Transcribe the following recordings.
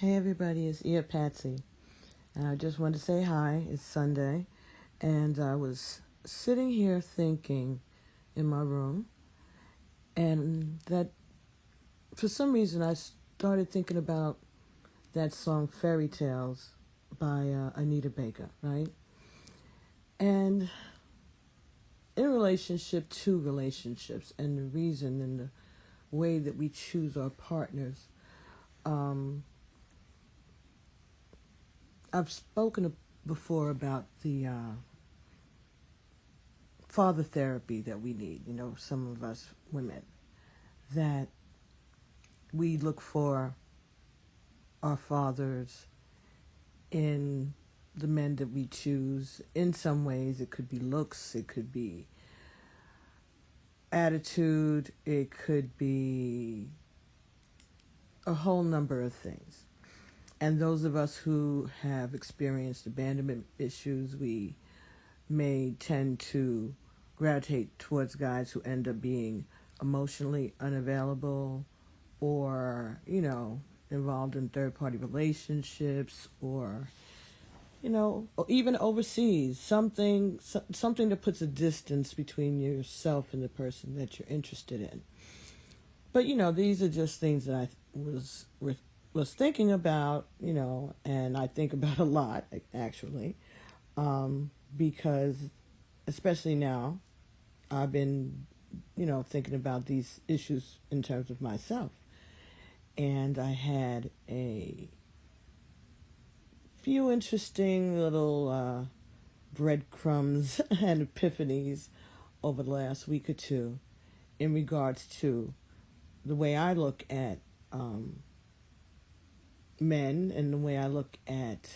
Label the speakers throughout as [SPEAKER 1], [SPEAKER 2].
[SPEAKER 1] Hey everybody, it's Patsy. And I just wanted to say hi. It's Sunday. And I was sitting here thinking in my room, and that for some reason I started thinking about that song Fairy Tales by Anita Baker, right? And in relationship to relationships and the reason and the way that we choose our partners, I've spoken before about the father therapy that we need, some of us women, that we look for our fathers in the men that we choose. In some ways, it could be looks, it could be attitude, it could be a whole number of things. And those of us who have experienced abandonment issues, we may tend to gravitate towards guys who end up being emotionally unavailable or, involved in third-party relationships or, or even overseas, something that puts a distance between yourself and the person that you're interested in. But, these are just things that I was thinking about, and I think about a lot, actually, because especially now, I've been, thinking about these issues in terms of myself. And I had a few interesting little breadcrumbs and epiphanies over the last week or two in regards to the way I look at men and the way I look at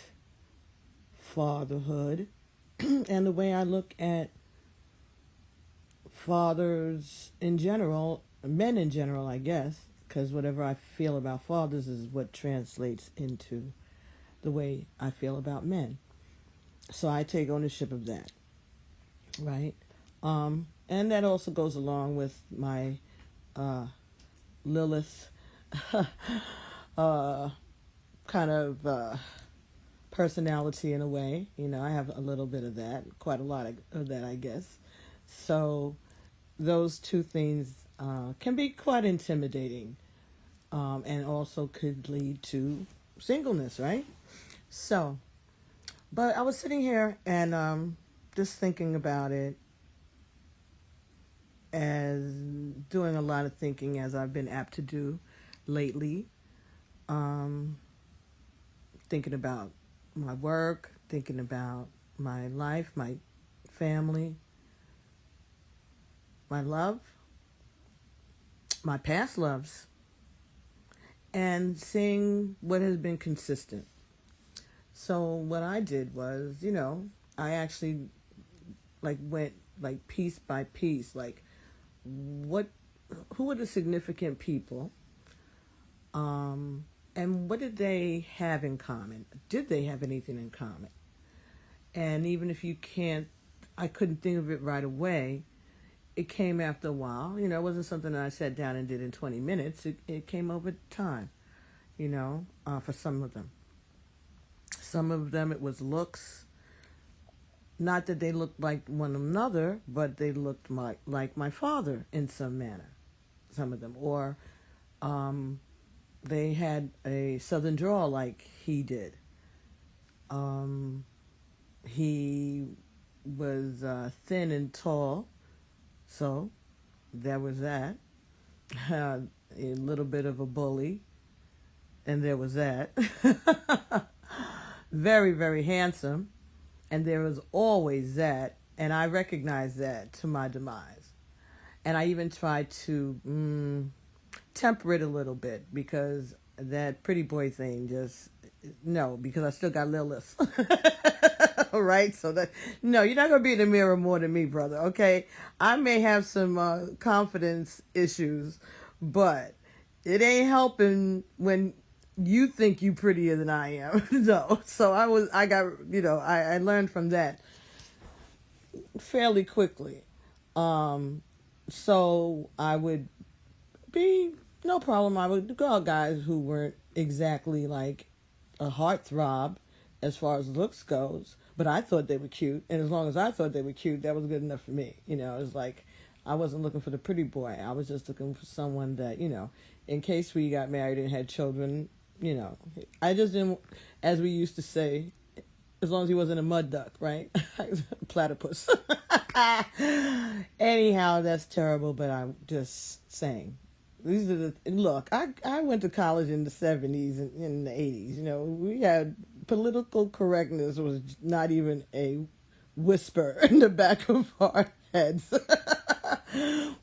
[SPEAKER 1] fatherhood and the way I look at fathers in general, men in general, I guess, because whatever I feel about fathers is what translates into the way I feel about men. So I take ownership of that, right? And that also goes along with my Lilith kind of personality in a way. I have a little bit of that, quite a lot of that, I guess. So those two things can be quite intimidating, and also could lead to singleness, right? So, but I was sitting here and just thinking about it, as doing a lot of thinking as I've been apt to do lately, thinking about my work, thinking about my life, my family, my love, my past loves, and seeing what has been consistent. So what I did was, I actually went piece by piece, who are the significant people, and what did they have in common? Did they have anything in common? And even if I couldn't think of it right away, it came after a while. It wasn't something that I sat down and did in 20 minutes. It came over time, for some of them. Some of them it was looks. Not that they looked like one another, but they looked like my father in some manner, some of them. Or they had a southern drawl like he did. He was thin and tall, so there was that. A little bit of a bully, and there was that. Very, very handsome, and there was always that, and I recognized that to my demise. And I even tried to temper it a little bit, because that pretty boy thing because I still got Lilith. Right? So no, you're not going to be in the mirror more than me, brother, okay? I may have some confidence issues, but it ain't helping when you think you prettier than I am. No. So I learned from that fairly quickly. So I would be no problem. I would go out guys who weren't exactly like a heartthrob as far as looks goes, but I thought they were cute, and as long as I thought they were cute, that was good enough for me. You know, it was like I wasn't looking for the pretty boy. I was just looking for someone that, you know, in case we got married and had children, you know, I just didn't, as we used to say, as long as he wasn't a mud duck, right? Platypus. Anyhow, that's terrible, but I'm just saying. These are look, I went to college in the 70s and in the 80s. You know, we had political correctness was not even a whisper in the back of our heads.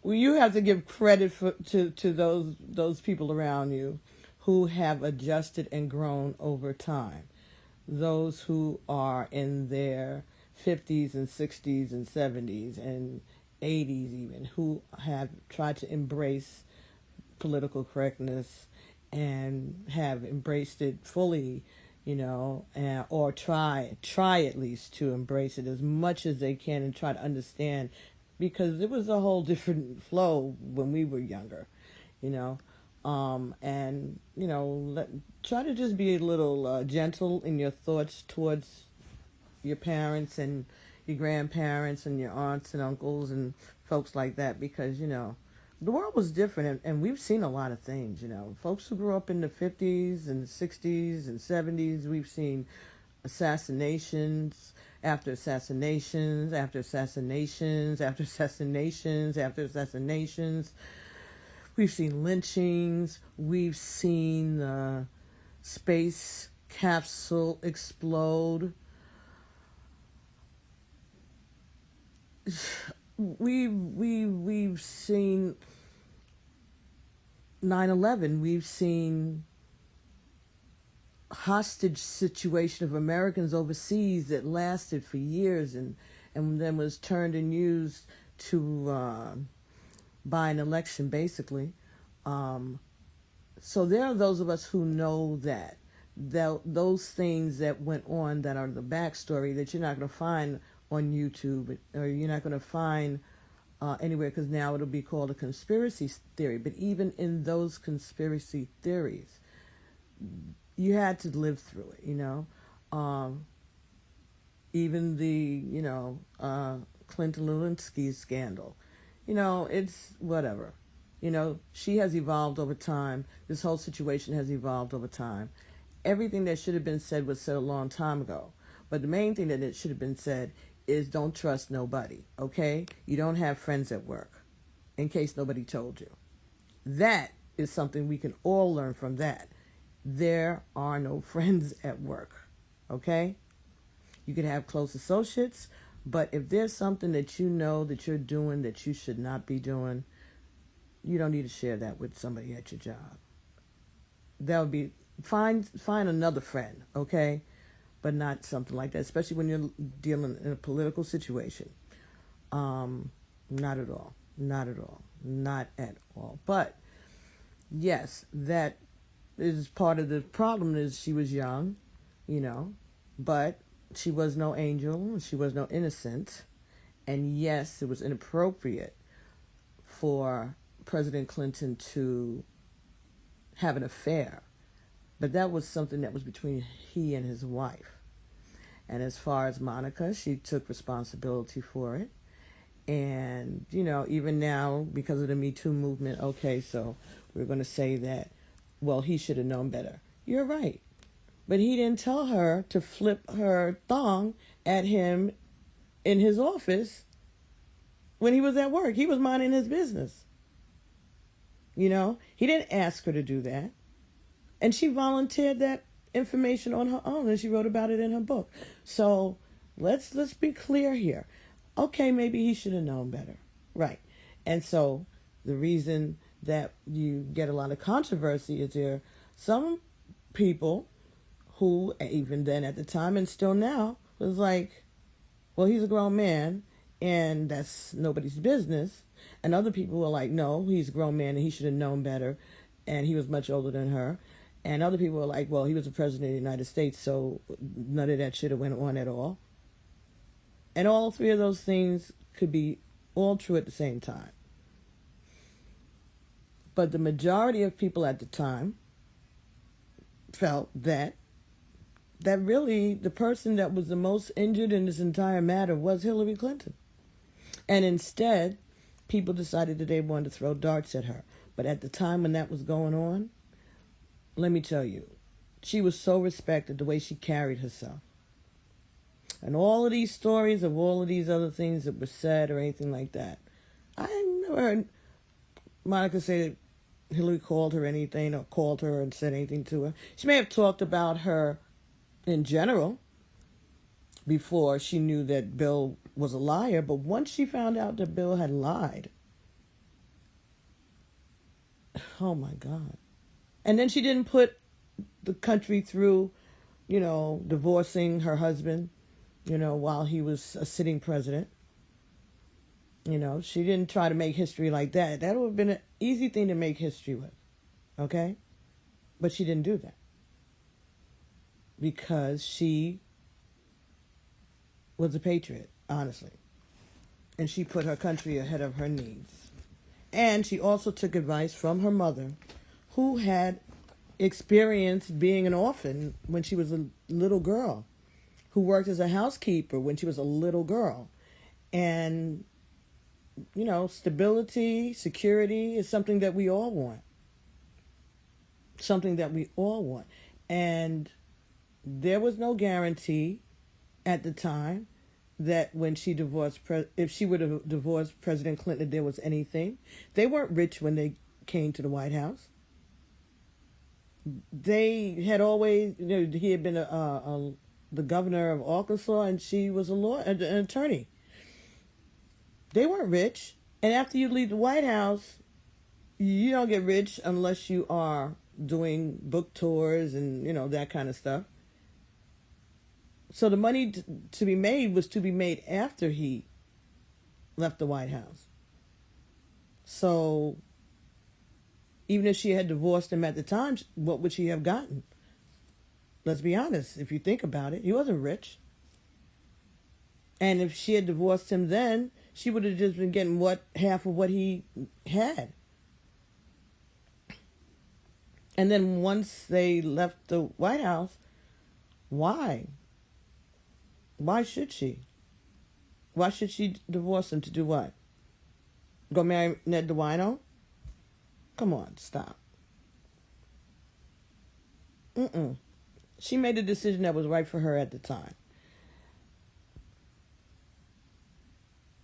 [SPEAKER 1] Well, you have to give credit to those people around you who have adjusted and grown over time. Those who are in their 50s and 60s and 70s and 80s even, who have tried to embrace political correctness and have embraced it fully, you know, or try at least to embrace it as much as they can and try to understand, because it was a whole different flow when we were younger, you know. And you know, try to just be a little gentle in your thoughts towards your parents and your grandparents and your aunts and uncles and folks like that, because you know the world was different, and we've seen a lot of things. You know, folks who grew up in the 50s and 60s and 70s, we've seen assassinations after assassinations after assassinations after assassinations after assassinations. We've seen lynchings. We've seen the space capsule explode. We've seen 9/11. We've seen hostage situation of Americans overseas that lasted for years and then was turned and used to by an election, basically. So there are those of us who know that those things that went on that are the backstory that you're not going to find on YouTube, or you're not going to find anywhere, because now it'll be called a conspiracy theory. But even in those conspiracy theories, you had to live through it, you know. Even the, you know, Clinton Lewinsky scandal. You know, it's whatever. You know, she has evolved over time. This whole situation has evolved over time. Everything that should have been said was said a long time ago. But the main thing that it should have been said is don't trust nobody, okay? You don't have friends at work, in case nobody told you. That is something we can all learn from that. There are no friends at work, okay? You can have close associates, but if there's something that you know that you're doing that you should not be doing, you don't need to share that with somebody at your job. That would be, find another friend, okay? But not something like that, especially when you're dealing in a political situation. Not at all. Not at all. Not at all. But, yes, that is part of the problem. Is she was young, you know, but she was no angel. She was no innocent. And, yes, it was inappropriate for President Clinton to have an affair. But that was something that was between he and his wife. And as far as Monica, she took responsibility for it. And, you know, even now, because of the Me Too movement, okay, so we're going to say that, well, he should have known better. You're right. But he didn't tell her to flip her thong at him in his office when he was at work. He was minding his business. You know, he didn't ask her to do that. And she volunteered that information on her own, and she wrote about it in her book. So let's be clear here. Okay, maybe he should have known better. Right. And so the reason that you get a lot of controversy is there some people who, even then at the time and still now, was like, well, he's a grown man and that's nobody's business. And other people were like, no, he's a grown man and he should have known better, and he was much older than her. And other people were like, well, he was the president of the United States, so none of that should have went on at all. And all three of those things could be all true at the same time. But the majority of people at the time felt that that really the person that was the most injured in this entire matter was Hillary Clinton. And instead, people decided that they wanted to throw darts at her. But at the time when that was going on, let me tell you, she was so respected the way she carried herself. And all of these stories of all of these other things that were said or anything like that, I never heard Monica say that Hillary called her anything or called her and said anything to her. She may have talked about her in general before she knew that Bill was a liar, but once she found out that Bill had lied, oh my God. And then she didn't put the country through, divorcing her husband, while he was a sitting president. She didn't try to make history like that. That would have been an easy thing to make history with, okay? But she didn't do that because she was a patriot, honestly. And she put her country ahead of her needs. And she also took advice from her mother, who had experienced being an orphan when she was a little girl, who worked as a housekeeper when she was a little girl. And, stability, security is something that we all want. Something that we all want. And there was no guarantee at the time that when she divorced, if she would have divorced President Clinton, if there was anything. They weren't rich when they came to the White House. They had always, he had been the governor of Arkansas, and she was an attorney. They weren't rich. And after you leave the White House, you don't get rich unless you are doing book tours and, that kind of stuff. So the money to be made was to be made after he left the White House. So even if she had divorced him at the time, what would she have gotten? Let's be honest. If you think about it, he wasn't rich. And if she had divorced him then, she would have just been getting half of what he had. And then once they left the White House, why? Why should she? Why should she divorce him to do what? Go marry Ned DeWino? Come on, stop. She made a decision that was right for her at the time.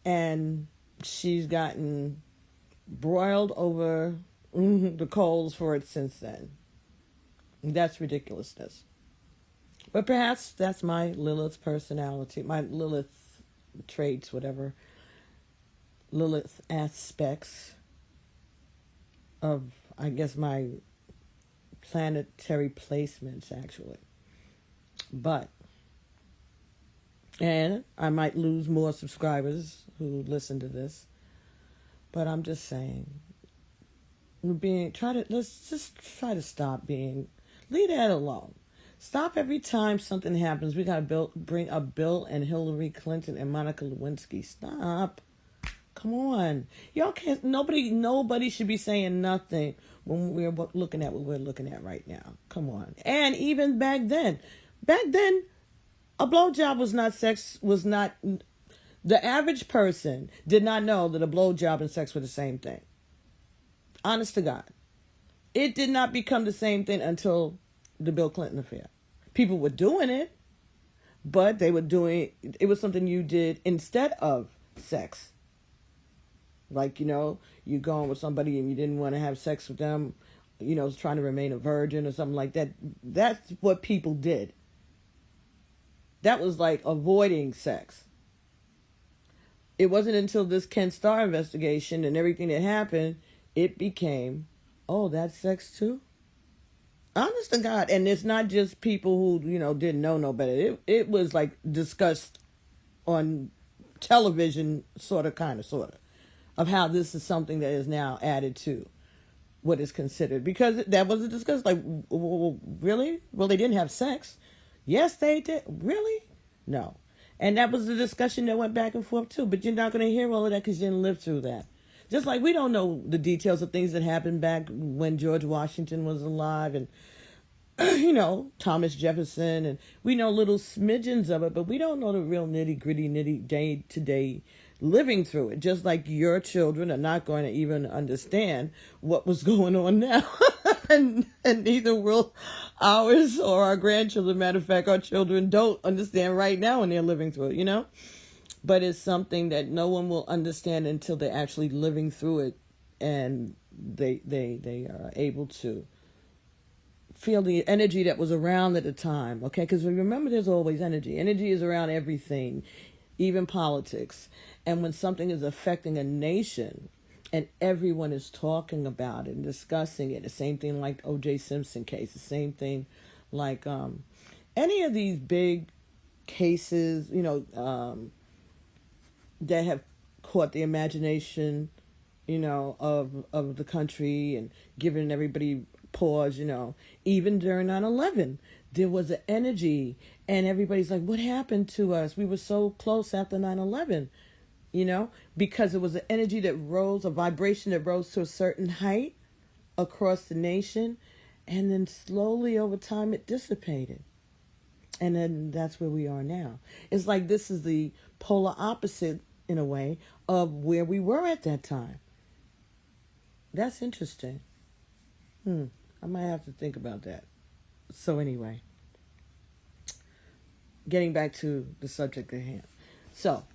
[SPEAKER 1] And she's gotten broiled over the coals for it since then. That's ridiculousness. But perhaps that's my Lilith personality, my Lilith traits, whatever. Lilith aspects of, I guess, my planetary placements, actually. And I might lose more subscribers who listen to this. But I'm just saying, let's just try to stop being, leave that alone. Stop every time something happens. We got to bring up Bill and Hillary Clinton and Monica Lewinsky. Stop. Come on. Y'all can't, nobody should be saying nothing when we're looking at what we're looking at right now. Come on. And even back then, a blowjob was not, the average person did not know that a blowjob and sex were the same thing. Honest to God. It did not become the same thing until the Bill Clinton affair. People were doing it, but it was something you did instead of sex. Like, you go on with somebody and you didn't want to have sex with them, trying to remain a virgin or something like that. That's what people did. That was like avoiding sex. It wasn't until this Ken Starr investigation and everything that happened, it became, oh, that's sex too? Honest to God. And it's not just people who, didn't know no better. It was like discussed on television, sort of, of how this is something that is now added to what is considered. Because that wasn't discussed. Like, really? Well, they didn't have sex. Yes, they did. Really? No. And that was the discussion that went back and forth too. But you're not going to hear all of that because you didn't live through that. Just like we don't know the details of things that happened back when George Washington was alive and Thomas Jefferson, and we know little smidgens of it, but we don't know the real nitty gritty, day to day living through it. Just like your children are not going to even understand what was going on now. and neither will ours or our grandchildren. Matter of fact, our children don't understand right now when they're living through it. But it's something that no one will understand until they're actually living through it, and they are able to feel the energy that was around at the time. Okay, because remember, there's always energy. Energy is around everything, even politics. And when something is affecting a nation and everyone is talking about it and discussing it, the same thing like O.J. Simpson case, the same thing like any of these big cases, that have caught the imagination, of the country and given everybody pause, even during 9/11, there was an energy and everybody's like, what happened to us? We were so close after 9/11, because it was an energy that rose, a vibration that rose to a certain height across the nation. And then slowly over time it dissipated. And then that's where we are now. It's like this is the polar opposite, in a way, of where we were at that time. That's interesting. I might have to think about that. So anyway, getting back to the subject at hand. So,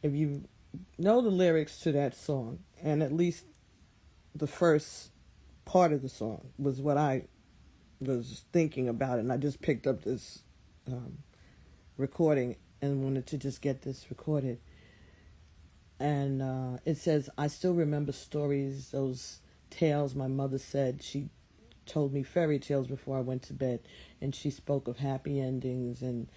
[SPEAKER 1] if you know the lyrics to that song, and at least the first part of the song was what I was thinking about, and I just picked up this recording and wanted to just get this recorded. And it says, I still remember stories, those tales my mother said. She told me fairy tales before I went to bed, and she spoke of happy endings and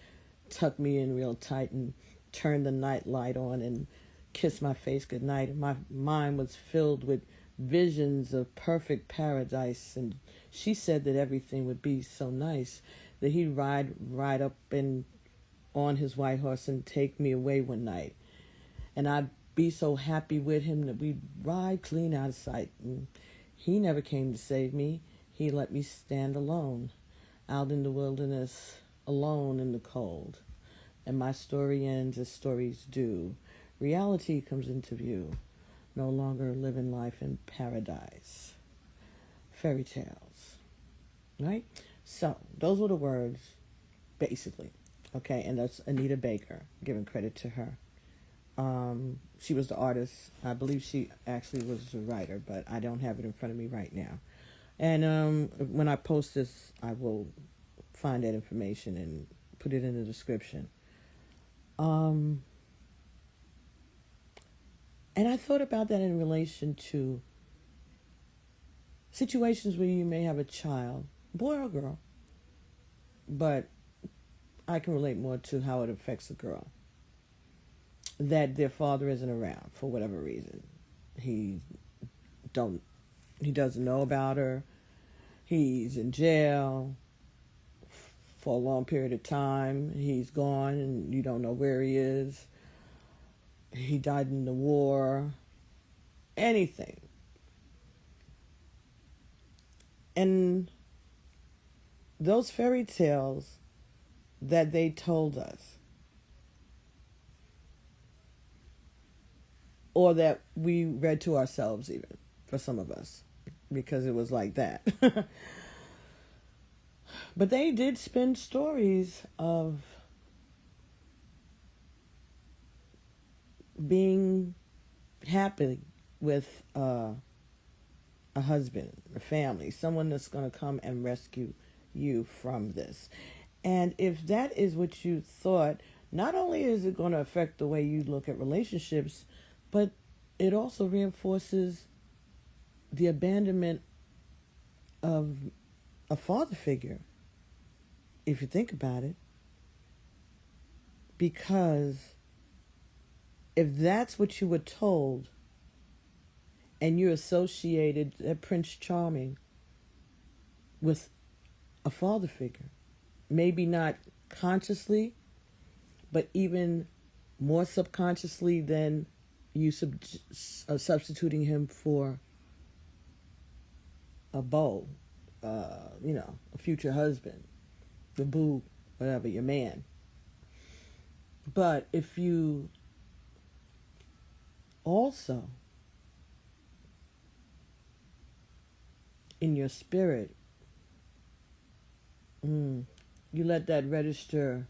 [SPEAKER 1] tucked me in real tight and turned the night light on and kissed my face goodnight. And my mind was filled with visions of perfect paradise, and she said that everything would be so nice, that he'd ride up and on his white horse and take me away one night, and I'd be so happy with him that we'd ride clean out of sight. And he never came to save me. He let me stand alone out in the wilderness, alone in the cold. And my story ends as stories do. Reality comes into view. No longer living life in paradise. Fairy tales. Right? So, those were the words, basically. Okay, and that's Anita Baker, giving credit to her. She was the artist. I believe she actually was the writer, but I don't have it in front of me right now. And when I post this, I will find that information and put it in the description. And I thought about that in relation to situations where you may have a child, boy or girl, but I can relate more to how it affects a girl, that their father isn't around for whatever reason. He doesn't know about her. He's in jail for a long period of time. He's gone and you don't know where he is. He died in the war. Anything. And those fairy tales that they told us, or that we read to ourselves, even for some of us, because it was like that. But they did spin stories of being happy with a husband, a family, someone that's going to come and rescue you from this. And if that is what you thought, not only is it going to affect the way you look at relationships, but it also reinforces the abandonment of a father figure, if you think about it. Because if that's what you were told, and you associated Prince Charming with a father figure, maybe not consciously, but even more subconsciously than you substituting him for a beau a future husband, the boo, whatever, your man. But if you also, in your spirit, you let that register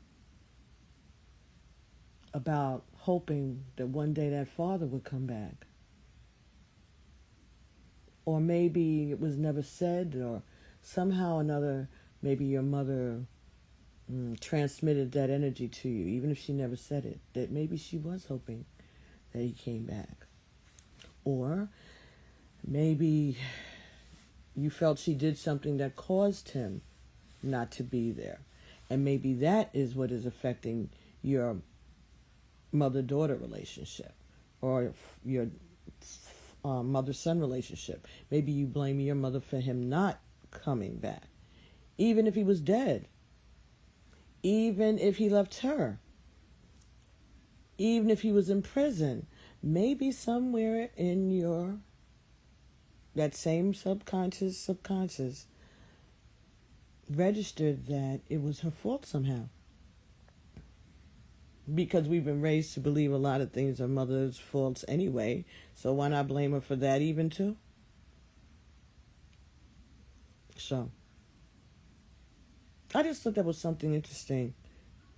[SPEAKER 1] about hoping that one day that father would come back. Or maybe it was never said, or somehow or another, maybe your mother transmitted that energy to you, even if she never said it, that maybe she was hoping that he came back. Or maybe you felt she did something that caused him not to be there. And maybe that is what is affecting your mother-daughter relationship, or your mother-son relationship. Maybe you blame your mother for him not coming back, even if he was dead, even if he left her, even if he was in prison. Maybe somewhere in your, that same subconscious registered that it was her fault somehow. Because we've been raised to believe a lot of things are mother's faults anyway, so why not blame her for that even too? So, I just thought that was something interesting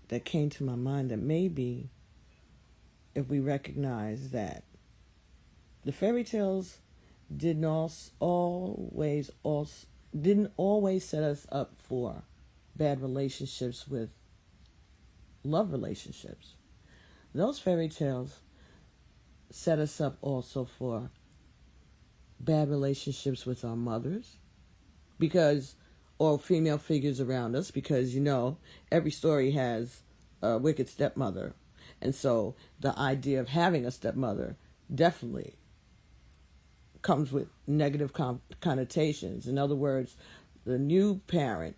[SPEAKER 1] that came to my mind, that maybe if we recognize that the fairy tales didn't always set us up for bad relationships with love relationships. Those fairy tales set us up also for bad relationships with our mothers, or female figures around us, because every story has a wicked stepmother, and so the idea of having a stepmother definitely comes with negative connotations. In other words, the new parent,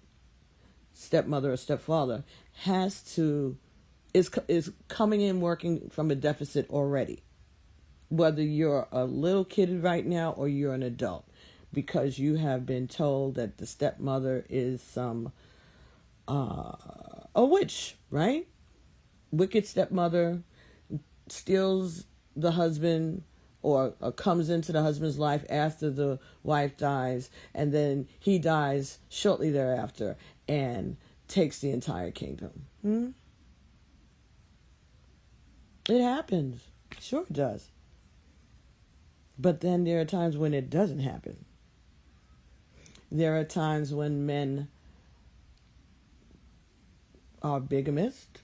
[SPEAKER 1] stepmother or stepfather, is coming in working from a deficit already, whether you're a little kid right now or you're an adult, because you have been told that the stepmother is a witch, right? Wicked stepmother steals the husband, or comes into the husband's life after the wife dies, and then he dies shortly thereafter and takes the entire kingdom. It happens. Sure it does. But then there are times when it doesn't happen. There are times when men are bigamist,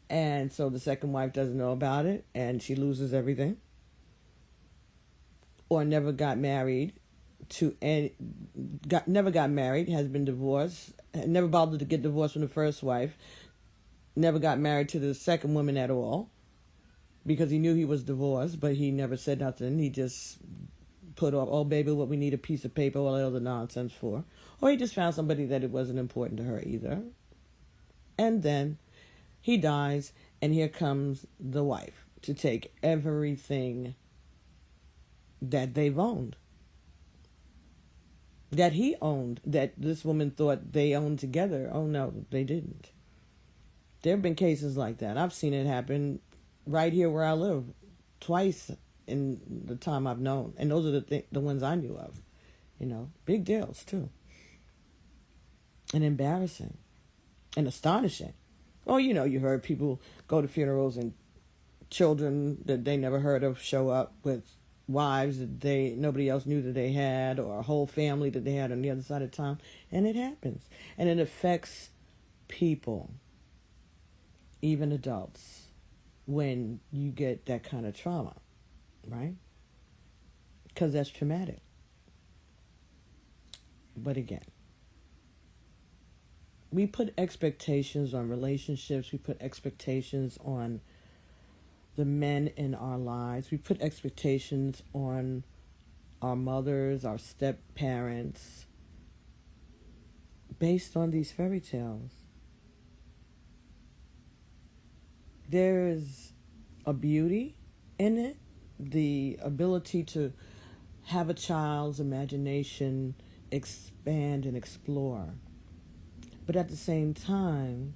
[SPEAKER 1] and so the second wife doesn't know about it, and she loses everything. Or never got married, has been divorced, never bothered to get divorced from the first wife, never got married to the second woman at all, because he knew he was divorced, but he never said nothing. He just put off, oh baby, what we need a piece of paper, all that other nonsense for. Or he just found somebody that it wasn't important to her either. And then he dies, and here comes the wife to take everything that they've owned, that he owned, that this woman thought they owned together. Oh no, they didn't. There have been cases like that. I've seen it happen right here where I live twice in the time I've known, and those are the ones I knew of. Big deals too, and embarrassing and astonishing. Oh, you heard people go to funerals and children that they never heard of show up with wives that nobody else knew that they had, or a whole family that they had on the other side of town. And it happens. And it affects people, even adults, when you get that kind of trauma, right? Because that's traumatic. But again, we put expectations on relationships. We put expectations on the men in our lives. We put expectations on our mothers, our step-parents, based on these fairy tales. There is a beauty in it, the ability to have a child's imagination expand and explore. But at the same time,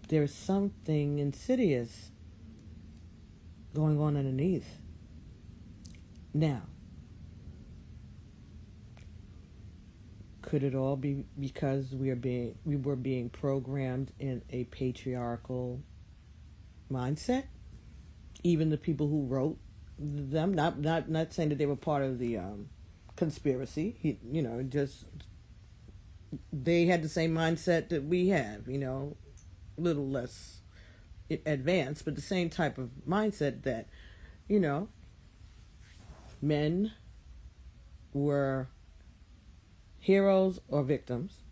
[SPEAKER 1] there's something insidious going on underneath. Now, could it all be because we were being programmed in a patriarchal mindset? Even the people who wrote them, not saying that they were part of the conspiracy. Just they had the same mindset that we have. A little less advanced, but the same type of mindset that men were heroes or victims,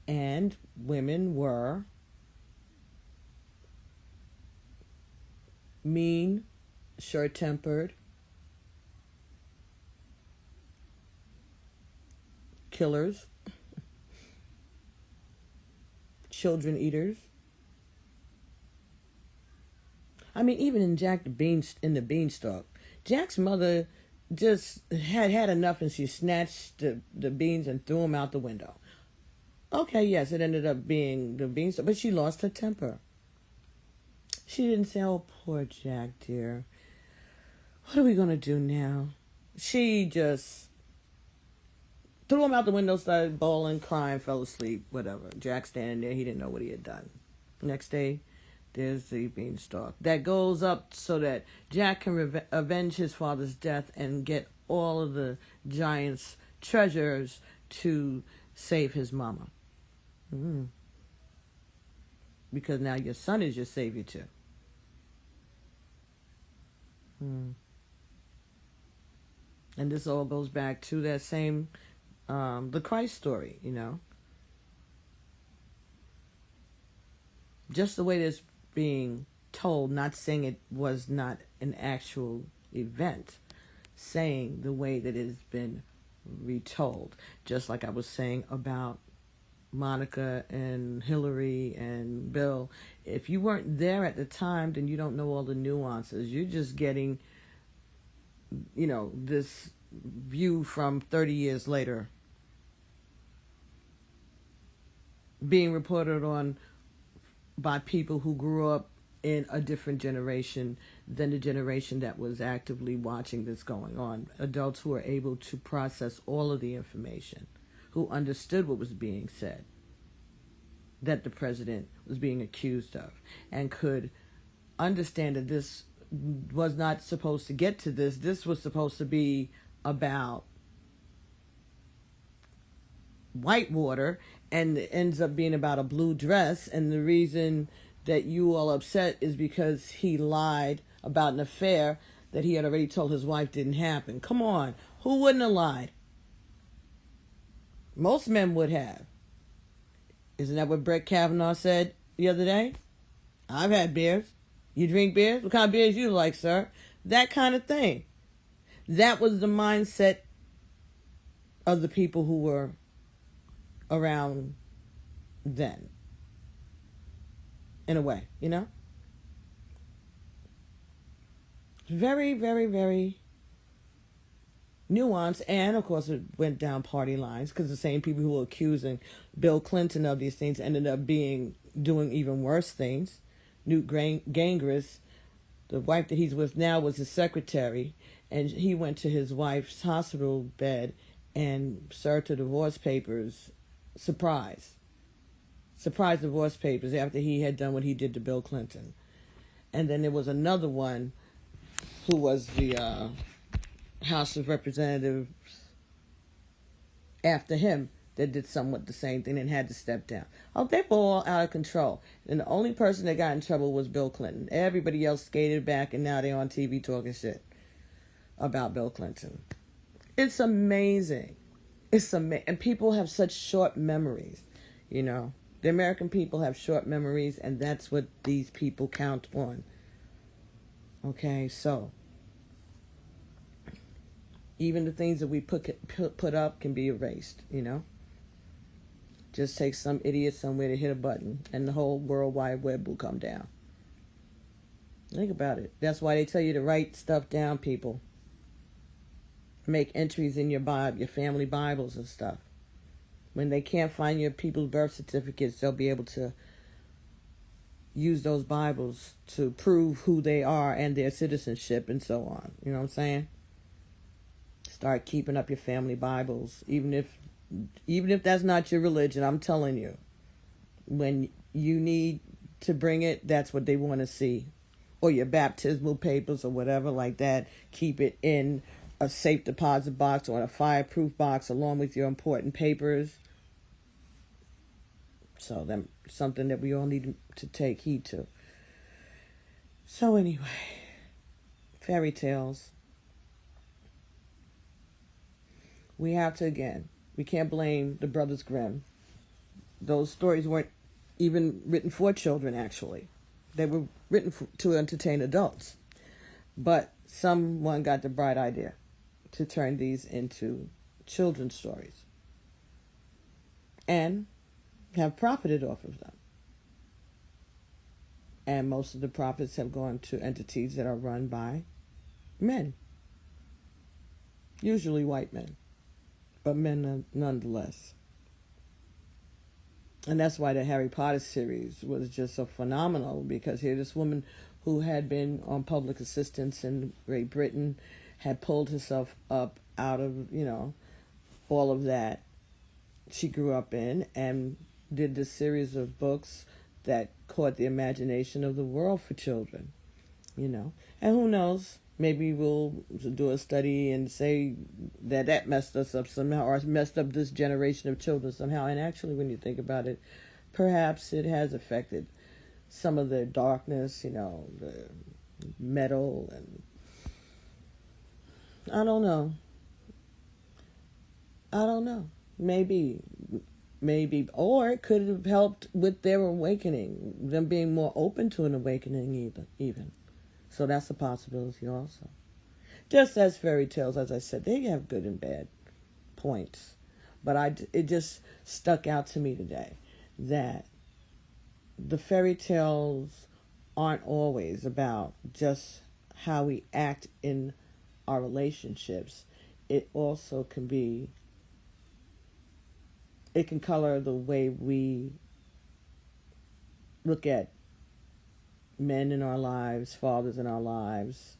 [SPEAKER 1] and women were mean, short-tempered, killers, children eaters. I mean, even in in the Beanstalk, Jack's mother just had enough, and she snatched the beans and threw them out the window. Okay, yes, it ended up being the Beanstalk, but she lost her temper. She didn't say, "Oh, poor Jack, dear. What are we going to do now?" She just threw him out the window, started bawling, crying, fell asleep, whatever. Jack standing there, he didn't know what he had done. Next day, there's the Beanstalk. That goes up so that Jack can avenge his father's death and get all of the giant's treasures to save his mama. Because now your son is your savior too. And this all goes back to that same, the Christ story, Just the way it's being told, not saying it was not an actual event, saying the way that it has been retold. Just like I was saying about Monica and Hillary and Bill. If you weren't there at the time, then you don't know all the nuances. You're just getting, this view from 30 years later being reported on by people who grew up in a different generation than the generation that was actively watching this going on. Adults who are able to process all of the information, who understood what was being said, that the president was being accused of, and could understand that this was not supposed to get to this. This was supposed to be about Whitewater, and it ends up being about a blue dress, and the reason that you all upset is because he lied about an affair that he had already told his wife didn't happen. Come on, who wouldn't have lied? Most men would have. Isn't that what Brett Kavanaugh said the other day? I've had beers. You drink beers? What kind of beers you like, sir? That kind of thing. That was the mindset of the people who were around then. In a way, Very, very, very nuanced, and of course it went down party lines, because the same people who were accusing Bill Clinton of these things ended up doing even worse things. Newt Gingrich, the wife that he's with now, was his secretary, and he went to his wife's hospital bed and served her divorce papers. Surprise divorce papers after he had done what he did to Bill Clinton. And then there was another one who was the House of Representatives after him that did somewhat the same thing and had to step down. Oh, they were all out of control. And the only person that got in trouble was Bill Clinton. Everybody else skated back, and now they're on TV talking shit about Bill Clinton. It's amazing. And people have such short memories, The American people have short memories, and that's what these people count on. Okay, so even the things that we put up can be erased, Just take some idiot somewhere to hit a button, and the whole World Wide Web will come down. Think about it. That's why they tell you to write stuff down, people. make entries in your Bible, your family Bibles and stuff. When they can't find your people's birth certificates, they'll be able to use those Bibles to prove who they are and their citizenship and so on. You know what I'm saying? Start keeping up your family Bibles, even if that's not your religion. I'm telling you, when you need to bring it, that's what they want to see. Or your baptismal papers or whatever like that. Keep it in a safe deposit box or in a fireproof box along with your important papers. So that's something that we all need to take heed to. So anyway, fairy tales. We have to, again, we can't blame the Brothers Grimm. Those stories weren't even written for children, actually. They were written to entertain adults. But someone got the bright idea to turn these into children's stories and have profited off of them. And most of the profits have gone to entities that are run by men. Usually white men, but men nonetheless. And that's why the Harry Potter series was just so phenomenal, because here this woman who had been on public assistance in Great Britain had pulled herself up out of, all of that she grew up in and did this series of books that caught the imagination of the world for children, And who knows, maybe we'll do a study and say that messed us up somehow, or messed up this generation of children somehow. And actually, when you think about it, perhaps it has affected some of the darkness, the metal, and I don't know. Maybe, or it could have helped with their awakening, them being more open to an awakening even. So that's a possibility also. Just as fairy tales, as I said, they have good and bad points. But it just stuck out to me today that the fairy tales aren't always about just how we act in our relationships. It also it can color the way we look at men in our lives, fathers in our lives,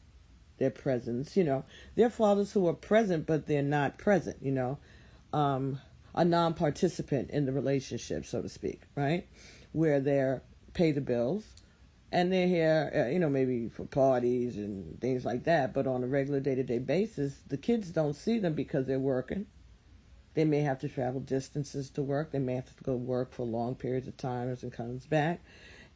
[SPEAKER 1] their presence. There are fathers who are present, but they're not present, a non-participant in the relationship, so to speak, right? Where they're pay the bills and they're here, maybe for parties and things like that, but on a regular day-to-day basis, the kids don't see them because they're working. They may have to travel distances to work. They may have to go work for long periods of time and comes back.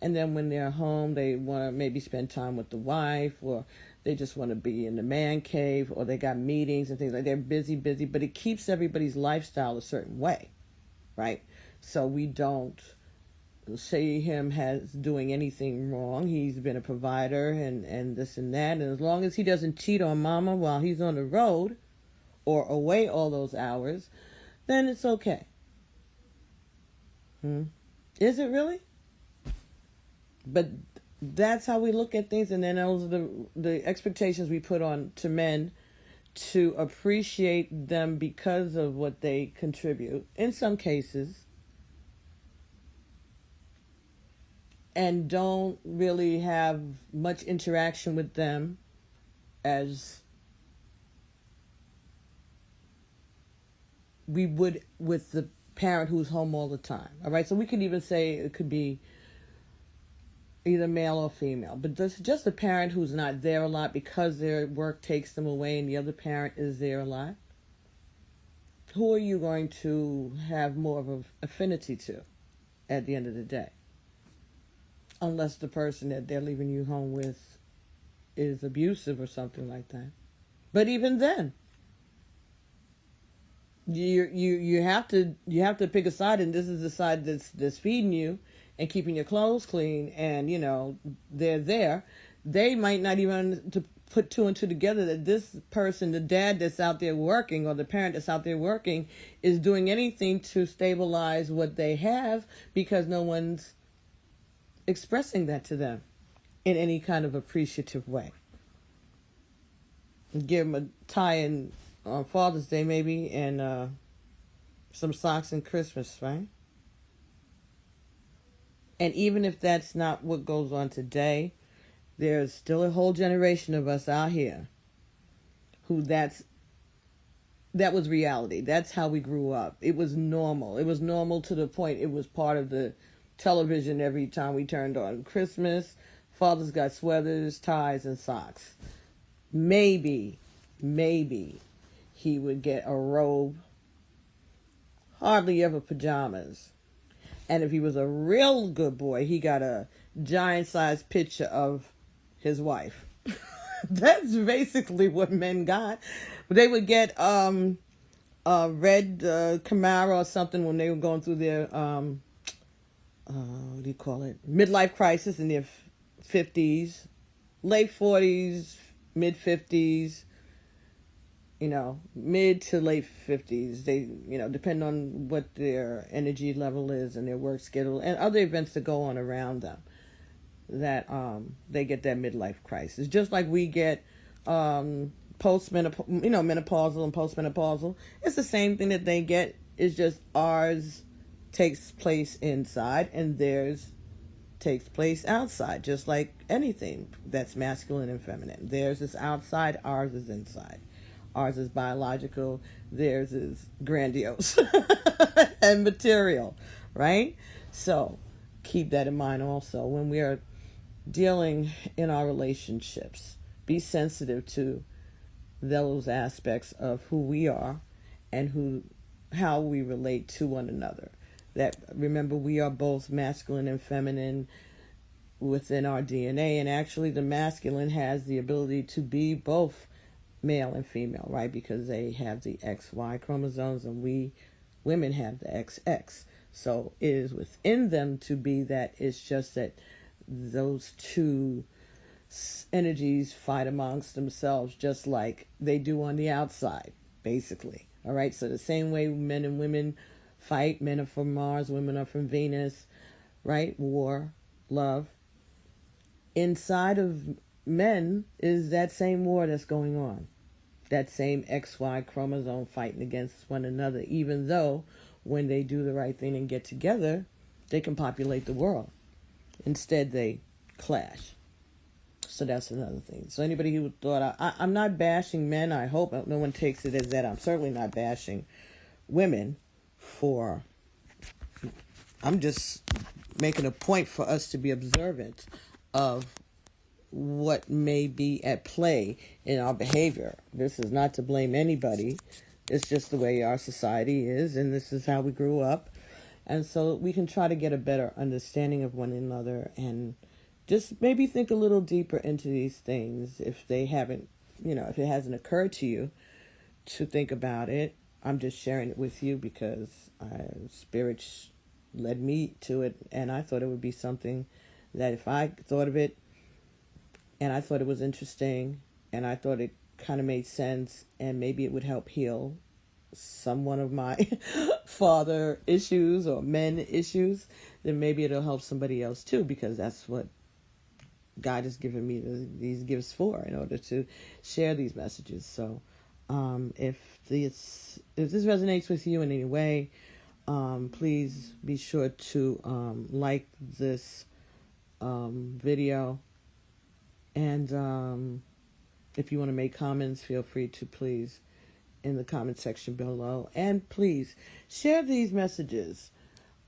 [SPEAKER 1] And then when they're home, they want to maybe spend time with the wife, or they just want to be in the man cave, or they got meetings and things like that. They're busy, but it keeps everybody's lifestyle a certain way, right? So we don't say him as doing anything wrong. He's been a provider and this and that. And as long as he doesn't cheat on mama while he's on the road or away all those hours, then it's okay. Is it really? But that's how we look at things, and then those are the expectations we put on to men to appreciate them because of what they contribute, in some cases, and don't really have much interaction with them as we would with the parent who's home all the time. All right, so we could even say it could be either male or female, but just a parent who's not there a lot because their work takes them away and the other parent is there a lot. Who are you going to have more of an affinity to at the end of the day? Unless the person that they're leaving you home with is abusive or something like that. But even then, you have to pick a side, and this is the side that's feeding you and keeping your clothes clean, and they're there. They might not even to put two and two together that this person, the dad that's out there working or the parent that's out there working, is doing anything to stabilize what they have, because no one's expressing that to them in any kind of appreciative way. Give them a tie and on Father's Day maybe, and some socks and Christmas, right? And even if that's not what goes on today, there's still a whole generation of us out here who that was reality. That's how we grew up. It was normal. It was normal to the point it was part of the television every time we turned on. Christmas, fathers got sweaters, ties, and socks. Maybe he would get a robe, hardly ever pajamas. And if he was a real good boy, he got a giant-sized picture of his wife. That's basically what men got. They would get a red Camaro or something when they were going through their what do you call it? Midlife crisis in their 50s, late 40s, mid 50s. Mid to late 50s. They, depend on what their energy level is and their work schedule and other events that go on around them, that they get that midlife crisis. Just like we get postmenopausal, menopausal and postmenopausal. It's the same thing that they get. It's just ours takes place inside and theirs takes place outside, just like anything that's masculine and feminine. Theirs is outside, ours is inside. Ours is biological, theirs is grandiose and material, right? So keep that in mind also when we are dealing in our relationships. Be sensitive to those aspects of who we are and how we relate to one another. That, remember, we are both masculine and feminine within our DNA, and actually the masculine has the ability to be both male and female, right? Because they have the XY chromosomes and we women have the XX. So it is within them to be that. It's just that those two energies fight amongst themselves just like they do on the outside, basically. All right, so the same way men and women fight, men are from Mars, women are from Venus, right? War, love. Inside of men is that same war that's going on. That same XY chromosome fighting against one another, even though when they do the right thing and get together, they can populate the world. Instead, they clash. So that's another thing. So anybody who thought, I'm not bashing men, I hope no one takes it as that. I'm certainly not bashing women I'm just making a point for us to be observant of what may be at play in our behavior. This is not to blame anybody. It's just the way our society is, and this is how we grew up. And so we can try to get a better understanding of one another and just maybe think a little deeper into these things if they haven't, if it hasn't occurred to you to think about it. I'm just sharing it with you because Spirit led me to it, and I thought it would be something that if I thought of it and I thought it was interesting and I thought it kind of made sense and maybe it would help heal some one of my father issues or men issues, then maybe it'll help somebody else too, because that's what God has given me these gifts for, in order to share these messages. So if this resonates with you in any way, please be sure to like this video, and if you want to make comments, feel free to please in the comment section below, and please share these messages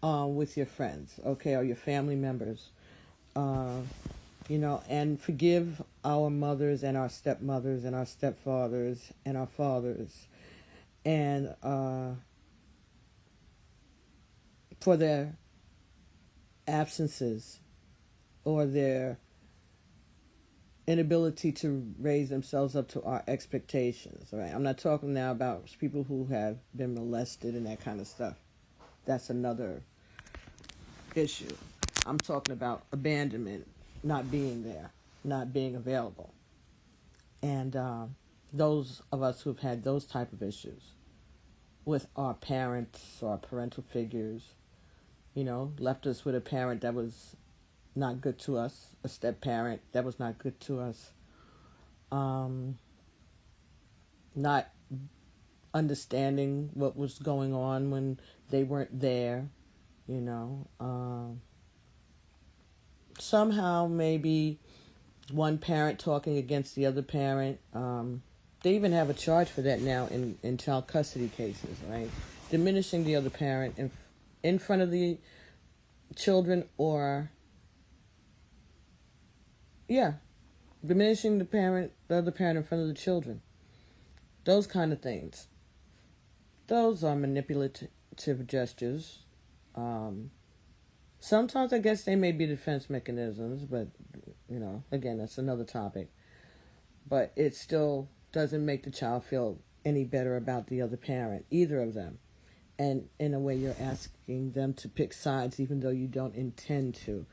[SPEAKER 1] with your friends, okay, or your family members, and forgive our mothers and our stepmothers and our stepfathers and our fathers, and for their absences or their inability to raise themselves up to our expectations. Right? I'm not talking now about people who have been molested and that kind of stuff. That's another issue. I'm talking about abandonment, not being there, not being available. And those of us who've had those type of issues with our parents or our parental figures, left us with a parent that was not good to us, a step-parent that was not good to us, not understanding what was going on when they weren't there, somehow maybe one parent talking against the other parent. They even have a charge for that now in child custody cases, right? Diminishing the other parent in front of the children, or diminishing the other parent in front of the children. Those kind of things. Those are manipulative gestures. Sometimes I guess they may be defense mechanisms, but, again, that's another topic. But it still doesn't make the child feel any better about the other parent, either of them. And in a way, you're asking them to pick sides, even though you don't intend to.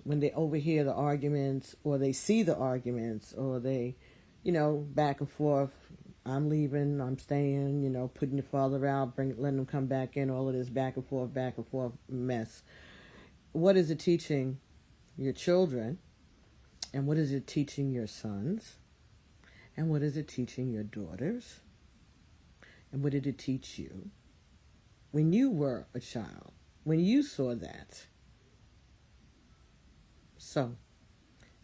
[SPEAKER 1] When they overhear the arguments, or they see the arguments, or they, back and forth, I'm leaving, I'm staying, putting your father out, letting him come back in, all of this back and forth mess. What is it teaching your children? And what is it teaching your sons? And what is it teaching your daughters? And what did it teach you when you were a child, when you saw that? So,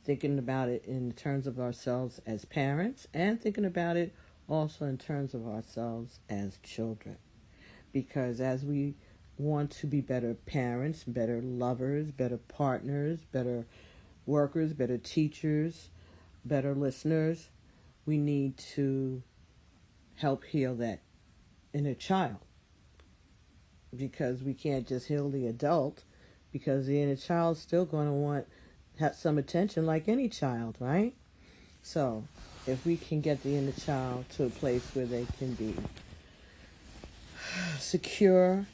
[SPEAKER 1] thinking about it in terms of ourselves as parents, and thinking about it also in terms of ourselves as children. Because as we want to be better parents, better lovers, better partners, better workers, better teachers, better listeners, we need to help heal that inner child. Because we can't just heal the adult, because the inner child's still going to have some attention like any child, right? So, if we can get the inner child to a place where they can be secure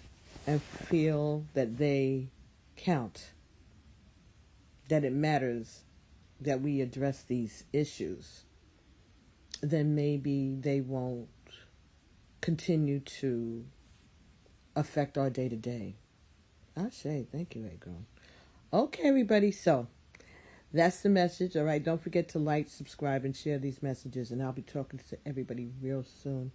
[SPEAKER 1] and feel that they count, that it matters that we address these issues, then maybe they won't continue to affect our day-to-day. Ashe, thank you, Agron. Okay, everybody, so that's the message. All right, don't forget to like, subscribe, and share these messages, and I'll be talking to everybody real soon.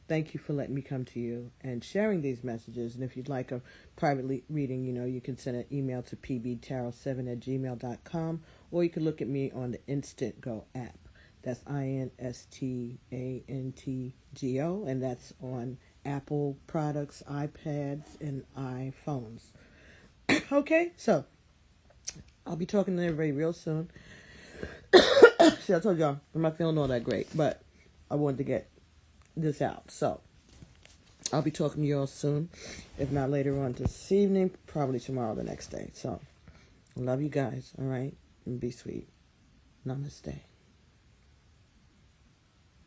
[SPEAKER 1] Thank you for letting me come to you and sharing these messages. And if you'd like a private reading, you can send an email to pbtarot7@gmail.com, or you can look at me on the Instant Go app. That's INSTANTGO, and that's on Apple products, iPads, and iPhones. Okay, so I'll be talking to everybody real soon. See, I told y'all, I'm not feeling all that great, but I wanted to get this out. So I'll be talking to you all soon. If not later on this evening, probably tomorrow, the next day. So, love you guys, all right? And be sweet. Namaste.